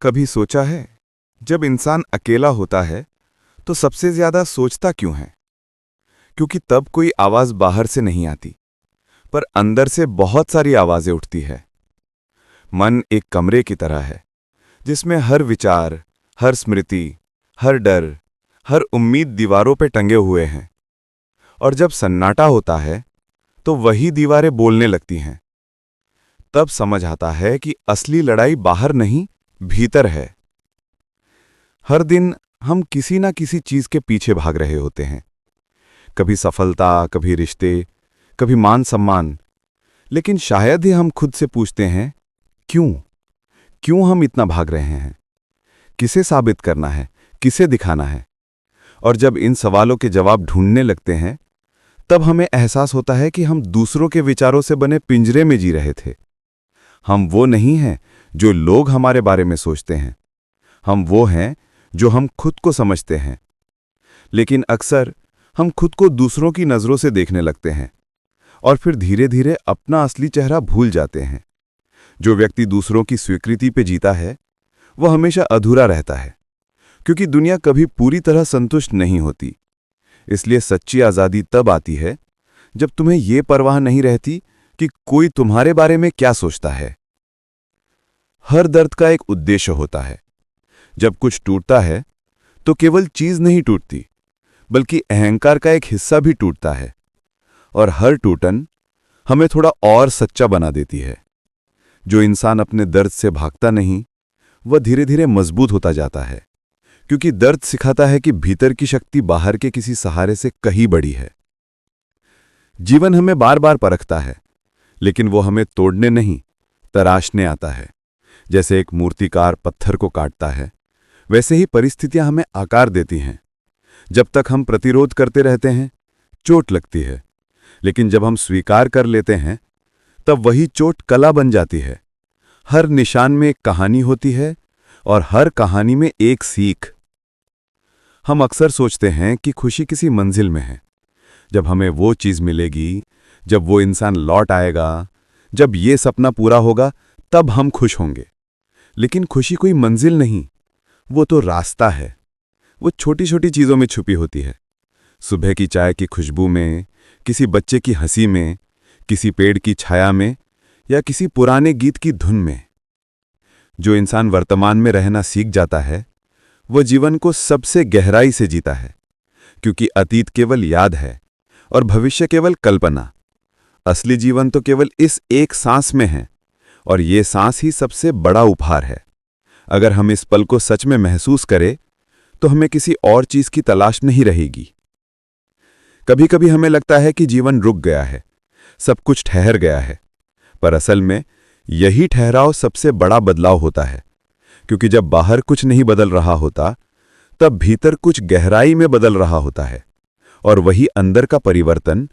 कभी सोचा है, जब इंसान अकेला होता है तो सबसे ज्यादा सोचता क्यों है? क्योंकि तब कोई आवाज बाहर से नहीं आती, पर अंदर से बहुत सारी आवाजें उठती है। मन एक कमरे की तरह है, जिसमें हर विचार, हर स्मृति, हर डर, हर उम्मीद दीवारों पे टंगे हुए हैं। और जब सन्नाटा होता है तो वही दीवारें बोलने लगती हैं। तब समझ आता है कि असली लड़ाई बाहर नहीं, भीतर है। हर दिन हम किसी ना किसी चीज के पीछे भाग रहे होते हैं, कभी सफलता, कभी रिश्ते, कभी मान सम्मान। लेकिन शायद ही हम खुद से पूछते हैं, क्यों क्यों हम इतना भाग रहे हैं? किसे साबित करना है, किसे दिखाना है? और जब इन सवालों के जवाब ढूंढने लगते हैं, तब हमें एहसास होता है कि हम दूसरों के विचारों से बने पिंजरे में जी रहे थे। हम वो नहीं हैं जो लोग हमारे बारे में सोचते हैं, हम वो हैं जो हम खुद को समझते हैं। लेकिन अक्सर हम खुद को दूसरों की नज़रों से देखने लगते हैं और फिर धीरे धीरे अपना असली चेहरा भूल जाते हैं। जो व्यक्ति दूसरों की स्वीकृति पे जीता है, वह हमेशा अधूरा रहता है, क्योंकि दुनिया कभी पूरी तरह संतुष्ट नहीं होती। इसलिए सच्ची आज़ादी तब आती है जब तुम्हें ये परवाह नहीं रहती कि कोई तुम्हारे बारे में क्या सोचता है। हर दर्द का एक उद्देश्य होता है। जब कुछ टूटता है तो केवल चीज नहीं टूटती, बल्कि अहंकार का एक हिस्सा भी टूटता है। और हर टूटन हमें थोड़ा और सच्चा बना देती है। जो इंसान अपने दर्द से भागता नहीं, वह धीरे धीरे मजबूत होता जाता है, क्योंकि दर्द सिखाता है कि भीतर की शक्ति बाहर के किसी सहारे से कहीं बड़ी है। जीवन हमें बार बार परखता है, लेकिन वो हमें तोड़ने नहीं, तराशने आता है। जैसे एक मूर्तिकार पत्थर को काटता है, वैसे ही परिस्थितियां हमें आकार देती हैं। जब तक हम प्रतिरोध करते रहते हैं, चोट लगती है, लेकिन जब हम स्वीकार कर लेते हैं, तब वही चोट कला बन जाती है। हर निशान में एक कहानी होती है और हर कहानी में एक सीख। हम अक्सर सोचते हैं कि खुशी किसी मंजिल में है, जब हमें वो चीज मिलेगी, जब वो इंसान लौट आएगा, जब ये सपना पूरा होगा, तब हम खुश होंगे। लेकिन खुशी कोई मंजिल नहीं, वो तो रास्ता है। वो छोटी छोटी चीजों में छुपी होती है। सुबह की चाय की खुशबू में, किसी बच्चे की हंसी में, किसी पेड़ की छाया में, या किसी पुराने गीत की धुन में। जो इंसान वर्तमान में रहना सीख जाता है, वह जीवन को सबसे गहराई से जीता है, क्योंकि अतीत केवल याद है और भविष्य केवल कल्पना। असली जीवन तो केवल इस एक सांस में है, और ये सांस ही सबसे बड़ा उपहार है। अगर हम इस पल को सच में महसूस करें, तो हमें किसी और चीज की तलाश नहीं रहेगी। कभी कभी हमें लगता है कि जीवन रुक गया है, सब कुछ ठहर गया है, पर असल में यही ठहराव सबसे बड़ा बदलाव होता है। क्योंकि जब बाहर कुछ नहीं बदल रहा होता, तब भीतर कुछ गहराई में बदल रहा होता है, और वही अंदर का परिवर्तन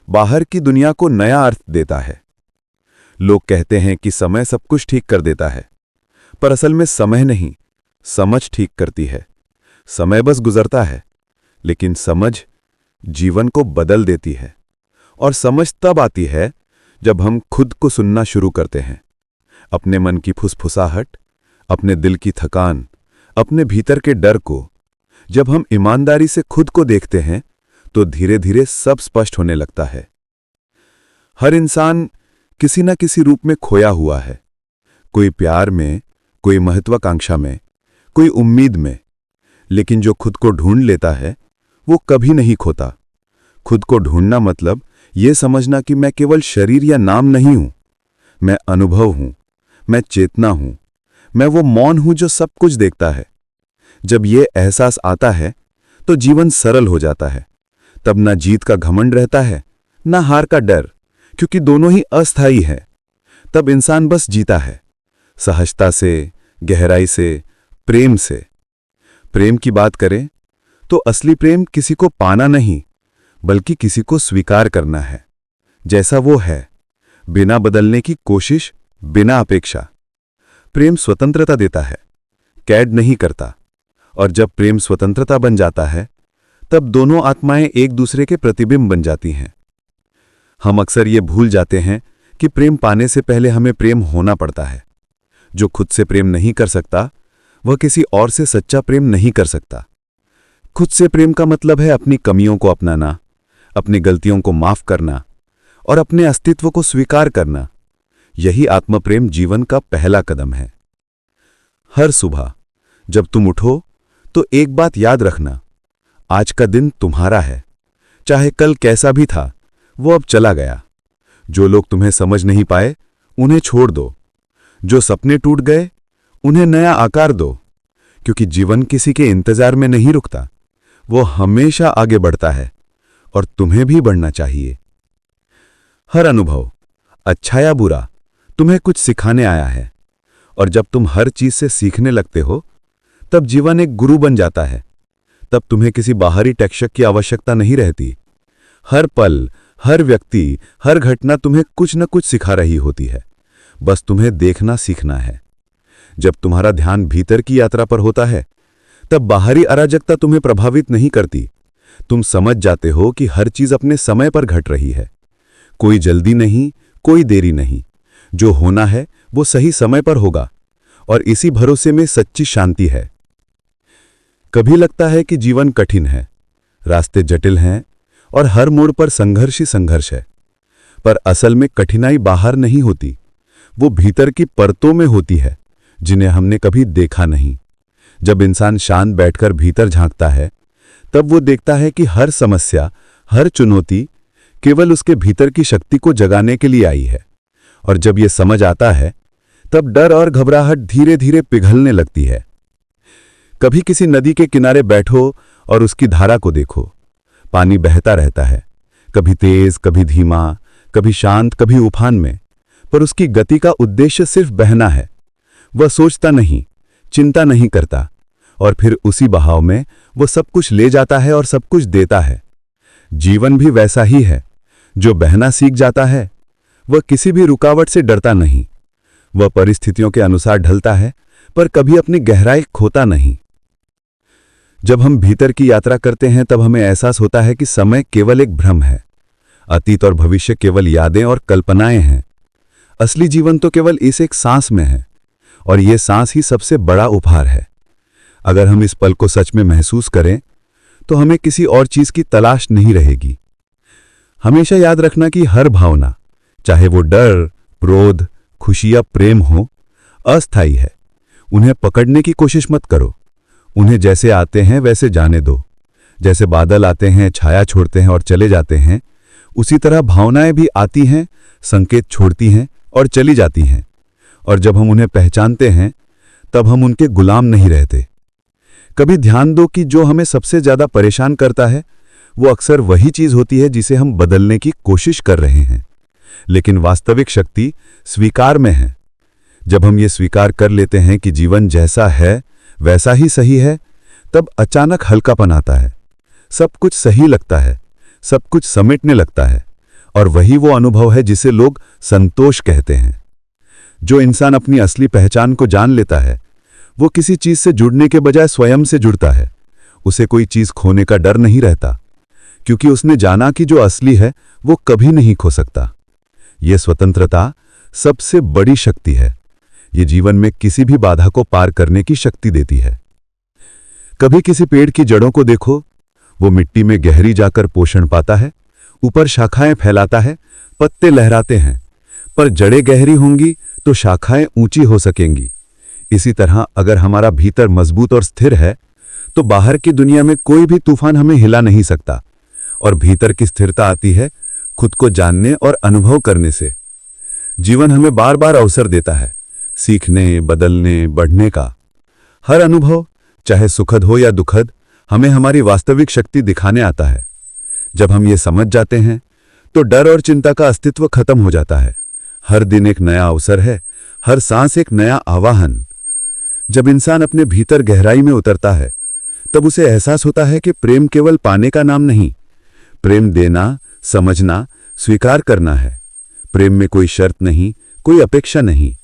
बाहर की दुनिया को नया अर्थ देता है। लोग कहते हैं कि समय सब कुछ ठीक कर देता है, पर असल में समय नहीं, समझ ठीक करती है। समय बस गुजरता है, लेकिन समझ जीवन को बदल देती है। और समझ तब आती है जब हम खुद को सुनना शुरू करते हैं, अपने मन की फुसफुसाहट, अपने दिल की थकान, अपने भीतर के डर को। जब हम ईमानदारी से खुद को देखते हैं, तो धीरे धीरे सब स्पष्ट होने लगता है। हर इंसान किसी न किसी रूप में खोया हुआ है, कोई प्यार में, कोई महत्वाकांक्षा में, कोई उम्मीद में। लेकिन जो खुद को ढूंढ लेता है, वो कभी नहीं खोता। खुद को ढूंढना मतलब ये समझना कि मैं केवल शरीर या नाम नहीं हूं, मैं अनुभव हूं, मैं चेतना हूं, मैं वो मौन हूं जो सब कुछ देखता है। जब ये एहसास आता है, तो जीवन सरल हो जाता है। तब ना जीत का घमंड रहता है, ना हार का डर, क्योंकि दोनों ही अस्थायी है। तब इंसान बस जीता है, सहजता से, गहराई से, प्रेम से। प्रेम की बात करें तो असली प्रेम किसी को पाना नहीं, बल्कि किसी को स्वीकार करना है, जैसा वो है, बिना बदलने की कोशिश, बिना अपेक्षा। प्रेम स्वतंत्रता देता है, कैद नहीं करता। और जब प्रेम स्वतंत्रता बन जाता है, तब दोनों आत्माएं एक दूसरे के प्रतिबिंब बन जाती हैं। हम अक्सर ये भूल जाते हैं कि प्रेम पाने से पहले हमें प्रेम होना पड़ता है। जो खुद से प्रेम नहीं कर सकता, वह किसी और से सच्चा प्रेम नहीं कर सकता। खुद से प्रेम का मतलब है अपनी कमियों को अपनाना, अपनी गलतियों को माफ करना और अपने अस्तित्व को स्वीकार करना। यही आत्मप्रेम जीवन का पहला कदम है। हर सुबह जब तुम उठो तो एक बात याद रखना, आज का दिन तुम्हारा है। चाहे कल कैसा भी था, वो अब चला गया। जो लोग तुम्हें समझ नहीं पाए उन्हें छोड़ दो। जो सपने टूट गए उन्हें नया आकार दो, क्योंकि जीवन किसी के इंतजार में नहीं रुकता, वो हमेशा आगे बढ़ता है और तुम्हें भी बढ़ना चाहिए। हर अनुभव, अच्छा या बुरा, तुम्हें कुछ सिखाने आया है और जब तुम हर चीज से सीखने लगते हो तब जीवन एक गुरु बन जाता है। तब तुम्हें किसी बाहरी शिक्षक की आवश्यकता नहीं रहती। हर पल, हर व्यक्ति, हर घटना तुम्हें कुछ न कुछ सिखा रही होती है। बस तुम्हें देखना सीखना है। जब तुम्हारा ध्यान भीतर की यात्रा पर होता है तब बाहरी अराजकता तुम्हें प्रभावित नहीं करती। तुम समझ जाते हो कि हर चीज अपने समय पर घट रही है। कोई जल्दी नहीं, कोई देरी नहीं। जो होना है वो सही समय पर होगा और इसी भरोसे में सच्ची शांति है। कभी लगता है कि जीवन कठिन है, रास्ते जटिल हैं और हर मोड़ पर संघर्ष ही संघर्ष है। पर असल में कठिनाई बाहर नहीं होती, वो भीतर की परतों में होती है, जिन्हें हमने कभी देखा नहीं। जब इंसान शांत बैठकर भीतर झांकता है तब वो देखता है कि हर समस्या, हर चुनौती केवल उसके भीतर की शक्ति को जगाने के लिए आई है। और जब ये समझ आता है तब डर और घबराहट धीरे धीरे पिघलने लगती है। कभी किसी नदी के किनारे बैठो और उसकी धारा को देखो। पानी बहता रहता है, कभी तेज, कभी धीमा, कभी शांत, कभी उफान में, पर उसकी गति का उद्देश्य सिर्फ बहना है। वह सोचता नहीं, चिंता नहीं करता और फिर उसी बहाव में वो सब कुछ ले जाता है और सब कुछ देता है। जीवन भी वैसा ही है। जो बहना सीख जाता है वह किसी भी रुकावट से डरता नहीं। वह परिस्थितियों के अनुसार ढलता है पर कभी अपनी गहराई खोता नहीं। जब हम भीतर की यात्रा करते हैं तब हमें एहसास होता है कि समय केवल एक भ्रम है। अतीत और भविष्य केवल यादें और कल्पनाएं हैं। असली जीवन तो केवल इस एक सांस में है और यह सांस ही सबसे बड़ा उपहार है। अगर हम इस पल को सच में महसूस करें तो हमें किसी और चीज की तलाश नहीं रहेगी। हमेशा याद रखना कि हर भावना, चाहे वो डर, क्रोध, खुशी या प्रेम हो, अस्थायी है। उन्हें पकड़ने की कोशिश मत करो। उन्हें जैसे आते हैं वैसे जाने दो। जैसे बादल आते हैं, छाया छोड़ते हैं और चले जाते हैं, उसी तरह भावनाएं भी आती हैं, संकेत छोड़ती हैं और चली जाती हैं। और जब हम उन्हें पहचानते हैं तब हम उनके गुलाम नहीं रहते। कभी ध्यान दो कि जो हमें सबसे ज्यादा परेशान करता है वो अक्सर वही चीज होती है जिसे हम बदलने की कोशिश कर रहे हैं, लेकिन वास्तविक शक्ति स्वीकार में है। जब हम ये स्वीकार कर लेते हैं कि जीवन जैसा है वैसा ही सही है, तब अचानक हल्कापन आता है। सब कुछ सही लगता है, सब कुछ समेटने लगता है और वही वो अनुभव है जिसे लोग संतोष कहते हैं। जो इंसान अपनी असली पहचान को जान लेता है वो किसी चीज से जुड़ने के बजाय स्वयं से जुड़ता है। उसे कोई चीज खोने का डर नहीं रहता, क्योंकि उसने जाना कि जो असली है वो कभी नहीं खो सकता। यह स्वतंत्रता सबसे बड़ी शक्ति है। ये जीवन में किसी भी बाधा को पार करने की शक्ति देती है। कभी किसी पेड़ की जड़ों को देखो, वो मिट्टी में गहरी जाकर पोषण पाता है, ऊपर शाखाएं फैलाता है, पत्ते लहराते हैं, पर जड़ें गहरी होंगी तो शाखाएं ऊंची हो सकेंगी। इसी तरह अगर हमारा भीतर मजबूत और स्थिर है तो बाहर की दुनिया में कोई भी तूफान हमें हिला नहीं सकता। और भीतर की स्थिरता आती है खुद को जानने और अनुभव करने से। जीवन हमें बार बार अवसर देता है सीखने, बदलने, बढ़ने का। हर अनुभव, चाहे सुखद हो या दुखद, हमें हमारी वास्तविक शक्ति दिखाने आता है। जब हम ये समझ जाते हैं तो डर और चिंता का अस्तित्व खत्म हो जाता है। हर दिन एक नया अवसर है, हर सांस एक नया आवाहन। जब इंसान अपने भीतर गहराई में उतरता है तब उसे एहसास होता है कि प्रेम केवल पाने का नाम नहीं, प्रेम देना, समझना, स्वीकार करना है। प्रेम में कोई शर्त नहीं, कोई अपेक्षा नहीं।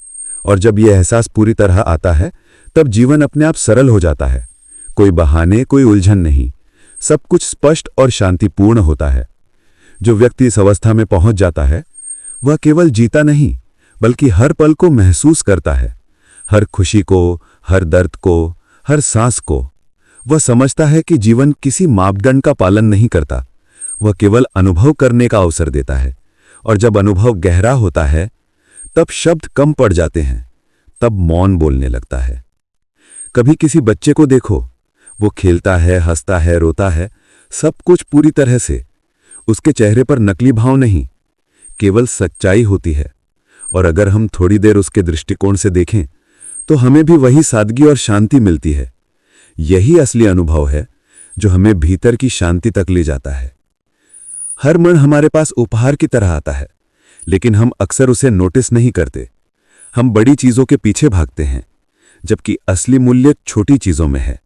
और जब यह एहसास पूरी तरह आता है तब जीवन अपने आप सरल हो जाता है। कोई बहाने, कोई उलझन नहीं, सब कुछ स्पष्ट और शांतिपूर्ण होता है। जो व्यक्ति इस अवस्था में पहुंच जाता है वह केवल जीता नहीं बल्कि हर पल को महसूस करता है। हर खुशी को, हर दर्द को, हर सांस को। वह समझता है कि जीवन किसी मापदंड का पालन नहीं करता, वह केवल अनुभव करने का अवसर देता है। और जब अनुभव गहरा होता है तब शब्द कम पड़ जाते हैं, तब मौन बोलने लगता है। कभी किसी बच्चे को देखो, वो खेलता है, हंसता है, रोता है, सब कुछ पूरी तरह से। उसके चेहरे पर नकली भाव नहीं, केवल सच्चाई होती है। और अगर हम थोड़ी देर उसके दृष्टिकोण से देखें तो हमें भी वही सादगी और शांति मिलती है। यही असली अनुभव है जो हमें भीतर की शांति तक ले जाता है। हर मन हमारे पास उपहार की तरह आता है, लेकिन हम अक्सर उसे नोटिस नहीं करते। हम बड़ी चीजों के पीछे भागते हैं, जबकि असली मूल्य छोटी चीजों में है।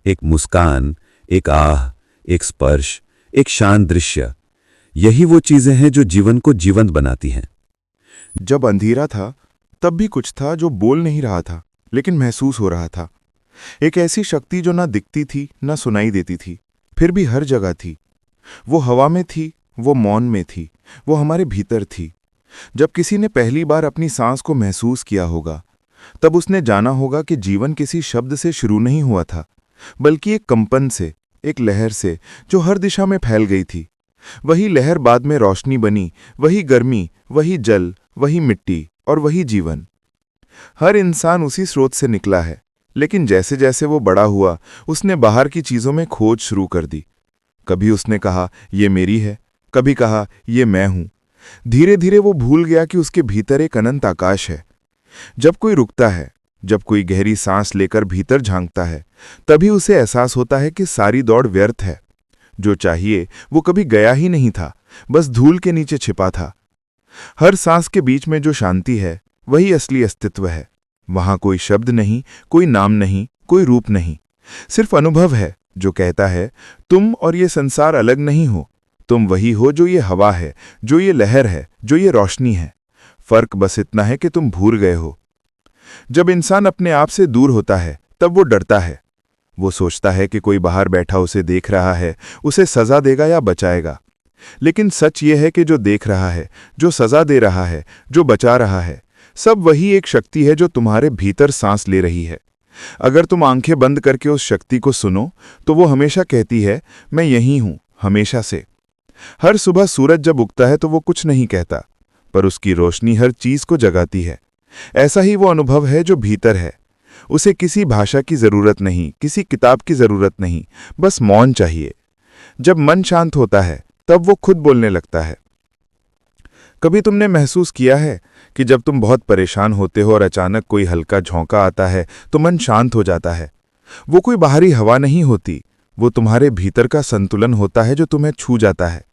एक मुस्कान, एक आह, एक स्पर्श, एक शांत दृश्य, यही वो चीजें हैं जो जीवन को जीवंत बनाती हैं। जब अंधेरा था तब भी कुछ था जो बोल नहीं रहा था, लेकिन महसूस हो रहा था। एक ऐसी शक्ति जो ना दिखती थी, ना सुनाई देती थी, फिर भी हर जगह थी। वो हवा में थी, वो मौन में थी, वो हमारे भीतर थी। जब किसी ने पहली बार अपनी सांस को महसूस किया होगा, तब उसने जाना होगा कि जीवन किसी शब्द से शुरू नहीं हुआ था, बल्कि एक कंपन से, एक लहर से जो हर दिशा में फैल गई थी। वही लहर बाद में रोशनी बनी, वही गर्मी, वही जल, वही मिट्टी और वही जीवन। हर इंसान उसी स्रोत से निकला है, लेकिन जैसे जैसे वो बड़ा हुआ, उसने बाहर की चीजों में खोज शुरू कर दी। कभी उसने कहा ये मेरी है, कभी कहा ये मैं हूं। धीरे धीरे वो भूल गया कि उसके भीतर एक अनंत आकाश है। जब कोई रुकता है, जब कोई गहरी सांस लेकर भीतर झांकता है, तभी उसे एहसास होता है कि सारी दौड़ व्यर्थ है। जो चाहिए वो कभी गया ही नहीं था, बस धूल के नीचे छिपा था। हर सांस के बीच में जो शांति है, वही असली अस्तित्व है। वहां कोई शब्द नहीं, कोई नाम नहीं, कोई रूप नहीं, सिर्फ अनुभव है जो कहता है तुम और ये संसार अलग नहीं हो। तुम वही हो जो ये हवा है, जो ये लहर है, जो ये रोशनी है। फर्क बस इतना है कि तुम भूल गए हो। जब इंसान अपने आप से दूर होता है तब वो डरता है। वो सोचता है कि कोई बाहर बैठा उसे देख रहा है, उसे सजा देगा या बचाएगा। लेकिन सच ये है कि जो देख रहा है, जो सजा दे रहा है, जो बचा रहा है, सब वही एक शक्ति है जो तुम्हारे भीतर सांस ले रही है। अगर तुम आंखें बंद करके उस शक्ति को सुनो तो वो हमेशा कहती है मैं यहीं हूं, हमेशा से। हर सुबह सूरज जब उगता है तो वो कुछ नहीं कहता, पर उसकी रोशनी हर चीज को जगाती है। ऐसा ही वो अनुभव है जो भीतर है। उसे किसी भाषा की जरूरत नहीं, किसी किताब की जरूरत नहीं, बस मौन चाहिए। जब मन शांत होता है तब वो खुद बोलने लगता है। कभी तुमने महसूस किया है कि जब तुम बहुत परेशान होते हो और अचानक कोई हल्का झोंका आता है तो मन शांत हो जाता है? वो कोई बाहरी हवा नहीं होती, वो तुम्हारे भीतर का संतुलन होता है जो तुम्हें छू जाता है।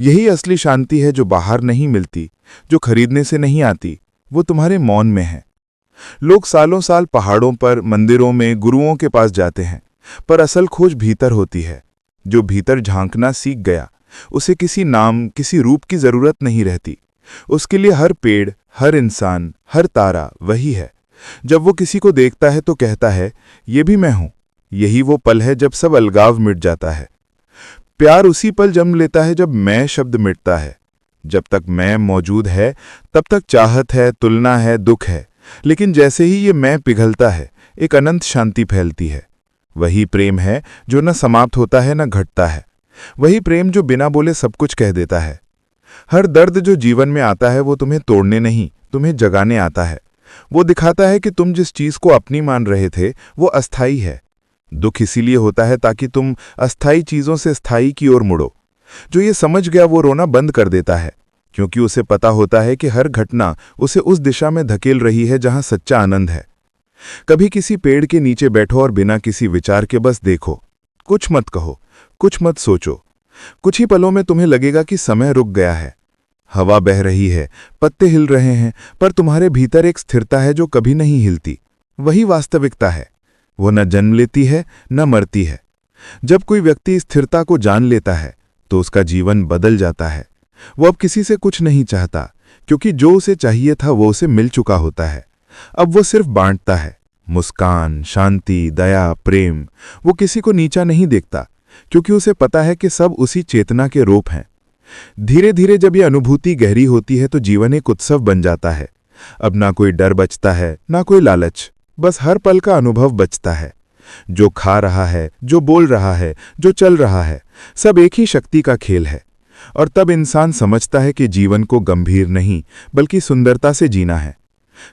यही असली शांति है जो बाहर नहीं मिलती, जो खरीदने से नहीं आती, वो तुम्हारे मौन में है। लोग सालों साल पहाड़ों पर, मंदिरों में, गुरुओं के पास जाते हैं, पर असल खोज भीतर होती है। जो भीतर झांकना सीख गया, उसे किसी नाम, किसी रूप की जरूरत नहीं रहती। उसके लिए हर पेड़, हर इंसान, हर तारा वही है। जब वो किसी को देखता है तो कहता है ये भी मैं हूं। यही वो पल है जब सब अलगाव मिट जाता है। प्यार उसी पल जन्म लेता है जब मैं शब्द मिटता है। जब तक मैं मौजूद है तब तक चाहत है, तुलना है, दुख है। लेकिन जैसे ही ये मैं पिघलता है, एक अनंत शांति फैलती है। वही प्रेम है जो न समाप्त होता है न घटता है। वही प्रेम जो बिना बोले सब कुछ कह देता है। हर दर्द जो जीवन में आता है वो तुम्हें तोड़ने नहीं, तुम्हें जगाने आता है। वो दिखाता है कि तुम जिस चीज को अपनी मान रहे थे वो अस्थाई है। दुख इसीलिए होता है ताकि तुम अस्थाई चीजों से स्थायी की ओर मुड़ो। जो ये समझ गया वो रोना बंद कर देता है, क्योंकि उसे पता होता है कि हर घटना उसे उस दिशा में धकेल रही है जहां सच्चा आनंद है। कभी किसी पेड़ के नीचे बैठो और बिना किसी विचार के बस देखो। कुछ मत कहो, कुछ मत सोचो। कुछ ही पलों में तुम्हें लगेगा कि समय रुक गया है। हवा बह रही है, पत्ते हिल रहे हैं, पर तुम्हारे भीतर एक स्थिरता है जो कभी नहीं हिलती। वही वास्तविकता है। वो न जन्म लेती है, न मरती है। जब कोई व्यक्ति स्थिरता को जान लेता है तो उसका जीवन बदल जाता है। वो अब किसी से कुछ नहीं चाहता, क्योंकि जो उसे चाहिए था वो उसे मिल चुका होता है। अब वो सिर्फ बांटता है। मुस्कान, शांति, दया, प्रेम। वो किसी को नीचा नहीं देखता, क्योंकि उसे पता है कि सब उसी चेतना के रूप हैं। धीरे धीरे जब ये अनुभूति गहरी होती है तो जीवन एक उत्सव बन जाता है। अब ना कोई डर बचता है, ना कोई लालच, बस हर पल का अनुभव बचता है। जो खा रहा है, जो बोल रहा है, जो चल रहा है, सब एक ही शक्ति का खेल है। और तब इंसान समझता है कि जीवन को गंभीर नहीं बल्कि सुंदरता से जीना है।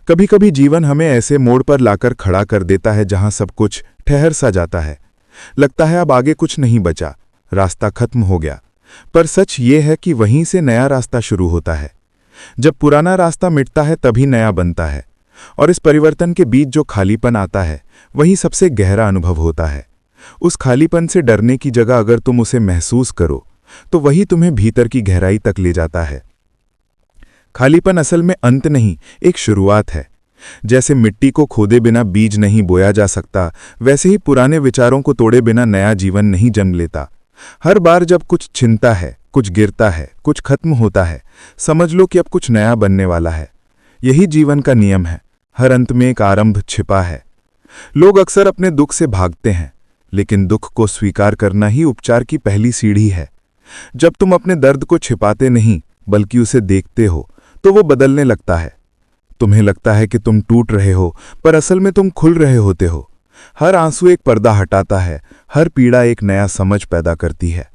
कभी कभी जीवन हमें ऐसे मोड़ पर लाकर खड़ा कर देता है जहां सब कुछ ठहर सा जाता है। लगता है अब आगे कुछ नहीं बचा, रास्ता खत्म हो गया। पर सच ये है कि वहीं से नया रास्ता शुरू होता है। जब पुराना रास्ता मिटता है तभी नया बनता है। और इस परिवर्तन के बीच जो खालीपन आता है वही सबसे गहरा अनुभव होता है। उस खालीपन से डरने की जगह अगर तुम उसे महसूस करो तो वही तुम्हें भीतर की गहराई तक ले जाता है। खालीपन असल में अंत नहीं, एक शुरुआत है। जैसे मिट्टी को खोदे बिना बीज नहीं बोया जा सकता, वैसे ही पुराने विचारों को तोड़े बिना नया जीवन नहीं जन्म लेता। हर बार जब कुछ छिनता है, कुछ गिरता है, कुछ खत्म होता है, समझ लो कि अब कुछ नया बनने वाला है। यही जीवन का नियम है। हर अंत में एक आरंभ छिपा है। लोग अक्सर अपने दुख से भागते हैं, लेकिन दुख को स्वीकार करना ही उपचार की पहली सीढ़ी है। जब तुम अपने दर्द को छिपाते नहीं बल्कि उसे देखते हो तो वो बदलने लगता है। तुम्हें लगता है कि तुम टूट रहे हो, पर असल में तुम खुल रहे होते हो। हर आंसू एक पर्दा हटाता है, हर पीड़ा एक नया समझ पैदा करती है।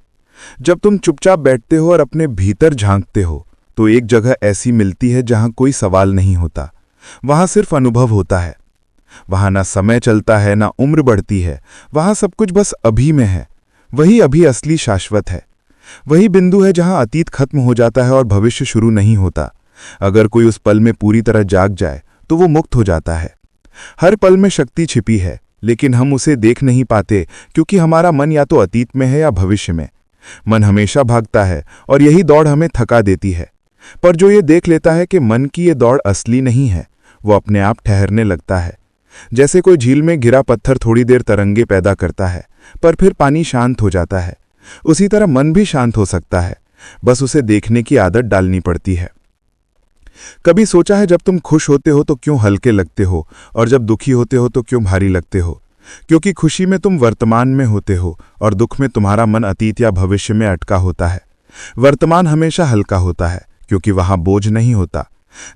जब तुम चुपचाप बैठते हो और अपने भीतर झांकते हो तो एक जगह ऐसी मिलती है जहां कोई सवाल नहीं होता, वहां सिर्फ अनुभव होता है। वहां ना समय चलता है, ना उम्र बढ़ती है, वहां सब कुछ बस अभी में है। वही अभी असली शाश्वत है। वही बिंदु है जहां अतीत खत्म हो जाता है और भविष्य शुरू नहीं होता। अगर कोई उस पल में पूरी तरह जाग जाए तो वो मुक्त हो जाता है। हर पल में शक्ति छिपी है, लेकिन हम उसे देख नहीं पाते क्योंकि हमारा मन या तो अतीत में है या भविष्य में। मन हमेशा भागता है और यही दौड़ हमें थका देती है। पर जो ये देख लेता है कि मन की ये दौड़ असली नहीं है, वो अपने आप ठहरने लगता है। जैसे कोई झील में गिरा पत्थर थोड़ी देर तरंगे पैदा करता है, पर फिर पानी शांत हो जाता है। उसी तरह मन भी शांत हो सकता है, बस उसे देखने की आदत डालनी पड़ती है। कभी सोचा है जब तुम खुश होते हो तो क्यों हल्के लगते हो, और जब दुखी होते हो तो क्यों भारी लगते हो? क्योंकि खुशी में तुम वर्तमान में होते हो और दुख में तुम्हारा मन अतीत या भविष्य में अटका होता है। वर्तमान हमेशा हल्का होता है क्योंकि वहां बोझ नहीं होता।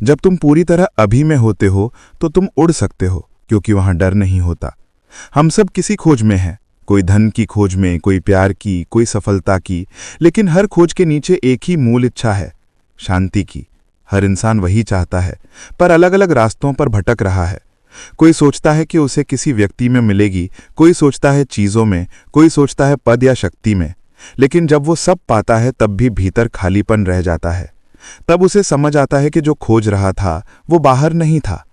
जब तुम पूरी तरह अभी में होते हो तो तुम उड़ सकते हो क्योंकि वहां डर नहीं होता। हम सब किसी खोज में हैं, कोई धन की खोज में, कोई प्यार की, कोई सफलता की, लेकिन हर खोज के नीचे एक ही मूल इच्छा है, शांति की। हर इंसान वही चाहता है, पर अलग अलग रास्तों पर भटक रहा है। कोई सोचता है कि उसे किसी व्यक्ति में मिलेगी, कोई सोचता है चीजों में, कोई सोचता है पद या शक्ति में। लेकिन जब वो सब पाता है तब भी भीतर खालीपन रह जाता है। तब उसे समझ आता है कि जो खोज रहा था वो बाहर नहीं था।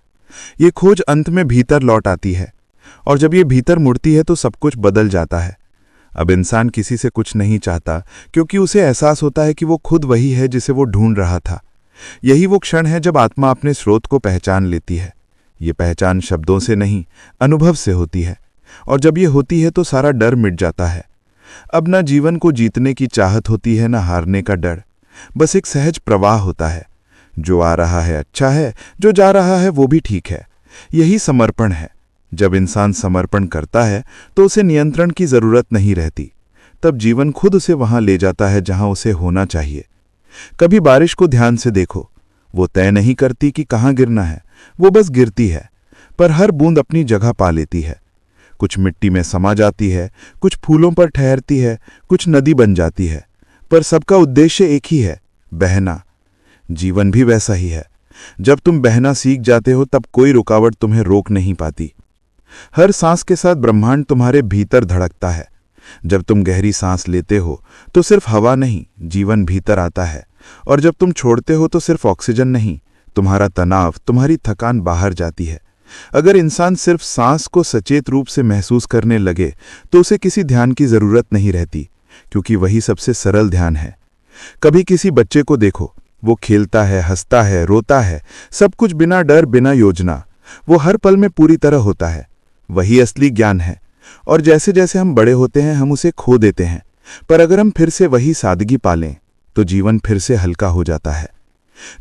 ये खोज अंत में भीतर लौट आती है, और जब ये भीतर मुड़ती है तो सब कुछ बदल जाता है। अब इंसान किसी से कुछ नहीं चाहता क्योंकि उसे एहसास होता है कि वो खुद वही है जिसे वो ढूंढ रहा था। यही वो क्षण है जब आत्मा अपने स्रोत को पहचान लेती है। ये पहचान शब्दों से नहीं, अनुभव से होती है, और जब ये होती है तो सारा डर मिट जाता है। अब ना जीवन को जीतने की चाहत होती है, ना हारने का डर। बस एक सहज प्रवाह होता है। जो आ रहा है अच्छा है, जो जा रहा है वो भी ठीक है। यही समर्पण है। जब इंसान समर्पण करता है तो उसे नियंत्रण की जरूरत नहीं रहती। तब जीवन खुद उसे वहां ले जाता है जहां उसे होना चाहिए। कभी बारिश को ध्यान से देखो, वो तय नहीं करती कि कहाँ गिरना है, वो बस गिरती है। पर हर बूंद अपनी जगह पा लेती है। कुछ मिट्टी में समा जाती है, कुछ फूलों पर ठहरती है, कुछ नदी बन जाती है, पर सबका उद्देश्य एक ही है, बहना। जीवन भी वैसा ही है। जब तुम बहना सीख जाते हो तब कोई रुकावट तुम्हें रोक नहीं पाती। हर सांस के साथ ब्रह्मांड तुम्हारे भीतर धड़कता है। जब तुम गहरी सांस लेते हो तो सिर्फ हवा नहीं, जीवन भीतर आता है, और जब तुम छोड़ते हो तो सिर्फ ऑक्सीजन नहीं, तुम्हारा तनाव, तुम्हारी थकान बाहर जाती है। अगर इंसान सिर्फ सांस को सचेत रूप से महसूस करने लगे तो उसे किसी ध्यान की जरूरत नहीं रहती, क्योंकि वही सबसे सरल ध्यान है। कभी किसी बच्चे को देखो, वो खेलता है, हंसता है, रोता है, सब कुछ बिना डर, बिना योजना। वो हर पल में पूरी तरह होता है। वही असली ज्ञान है। और जैसे जैसे हम बड़े होते हैं हम उसे खो देते हैं, पर अगर हम फिर से वही सादगी पालें तो जीवन फिर से हल्का हो जाता है।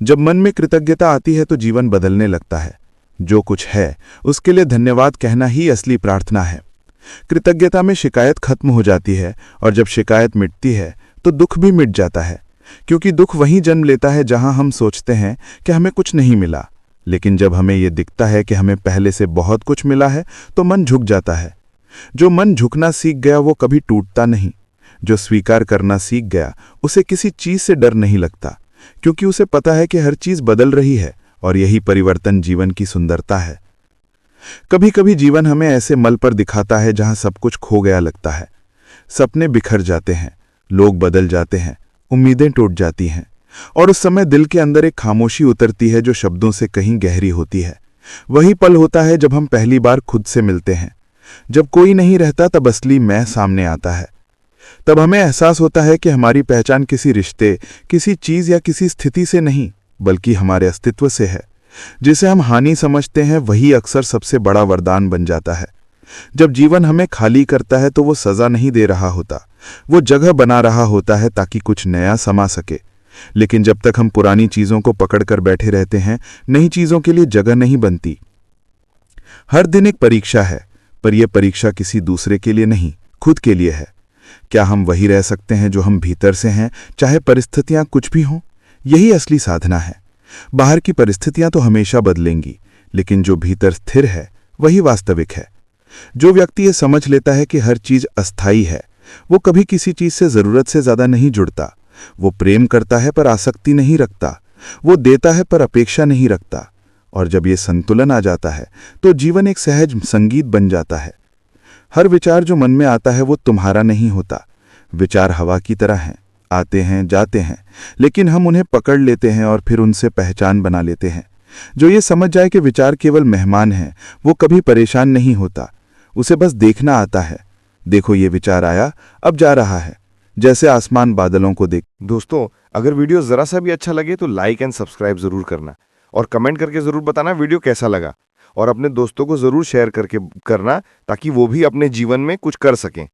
जब मन में कृतज्ञता आती है तो जीवन बदलने लगता है। जो कुछ है उसके लिए धन्यवाद कहना ही असली प्रार्थना है। कृतज्ञता में शिकायत खत्म हो जाती है, और जब शिकायत मिटती है तो दुख भी मिट जाता है, क्योंकि दुख वहीं जन्म लेता है जहां हम सोचते हैं कि हमें कुछ नहीं मिला। लेकिन जब हमें ये दिखता है कि हमें पहले से बहुत कुछ मिला है तो मन झुक जाता है। जो मन झुकना सीख गया वो कभी टूटता नहीं। जो स्वीकार करना सीख गया उसे किसी चीज से डर नहीं लगता, क्योंकि उसे पता है कि हर चीज बदल रही है और यही परिवर्तन जीवन की सुंदरता है। कभी कभी जीवन हमें ऐसे मल पर दिखाता है जहां सब कुछ खो गया लगता है। सपने बिखर जाते हैं, लोग बदल जाते हैं, उम्मीदें टूट जाती हैं, और उस समय दिल के अंदर एक खामोशी उतरती है जो शब्दों से कहीं गहरी होती है। वही पल होता है जब हम पहली बार खुद से मिलते हैं। जब कोई नहीं रहता तब असली मैं सामने आता है। तब हमें एहसास होता है कि हमारी पहचान किसी रिश्ते, किसी चीज या किसी स्थिति से नहीं, बल्कि हमारे अस्तित्व से है। जिसे हम हानि समझते हैं वही अक्सर सबसे बड़ा वरदान बन जाता है। जब जीवन हमें खाली करता है तो वो सजा नहीं दे रहा होता, वो जगह बना रहा होता है ताकि कुछ नया समा सके। लेकिन जब तक हम पुरानी चीजों को पकड़कर बैठे रहते हैं, नई चीजों के लिए जगह नहीं बनती। हर दिन एक परीक्षा है, पर यह परीक्षा किसी दूसरे के लिए नहीं, खुद के लिए है। क्या हम वही रह सकते हैं जो हम भीतर से हैं, चाहे परिस्थितियां कुछ भी हों? यही असली साधना है। बाहर की परिस्थितियां तो हमेशा बदलेंगी, लेकिन जो भीतर स्थिर है वही वास्तविक है। जो व्यक्ति ये समझ लेता है कि हर चीज अस्थायी है, वो कभी किसी चीज से जरूरत से ज्यादा नहीं जुड़ता। वो प्रेम करता है पर आसक्ति नहीं रखता, वो देता है पर अपेक्षा नहीं रखता। और जब ये संतुलन आ जाता है तो जीवन एक सहज संगीत बन जाता है। हर विचार जो मन में आता है वो तुम्हारा नहीं होता। विचार हवा की तरह हैं, आते हैं जाते हैं, लेकिन हम उन्हें पकड़ लेते हैं और फिर उनसे पहचान बना लेते हैं। जो ये समझ जाए कि विचार केवल मेहमान हैं, वो कभी परेशान नहीं होता। उसे बस देखना आता है। देखो ये विचार आया, अब जा रहा है, जैसे आसमान बादलों को देख। दोस्तों, अगर वीडियो जरा सा भी अच्छा लगे तो लाइक एंड सब्सक्राइब जरूर करना और कमेंट करके जरूर बताना वीडियो कैसा लगा, और अपने दोस्तों को जरूर शेयर करके करना ताकि वो भी अपने जीवन में कुछ कर सकें।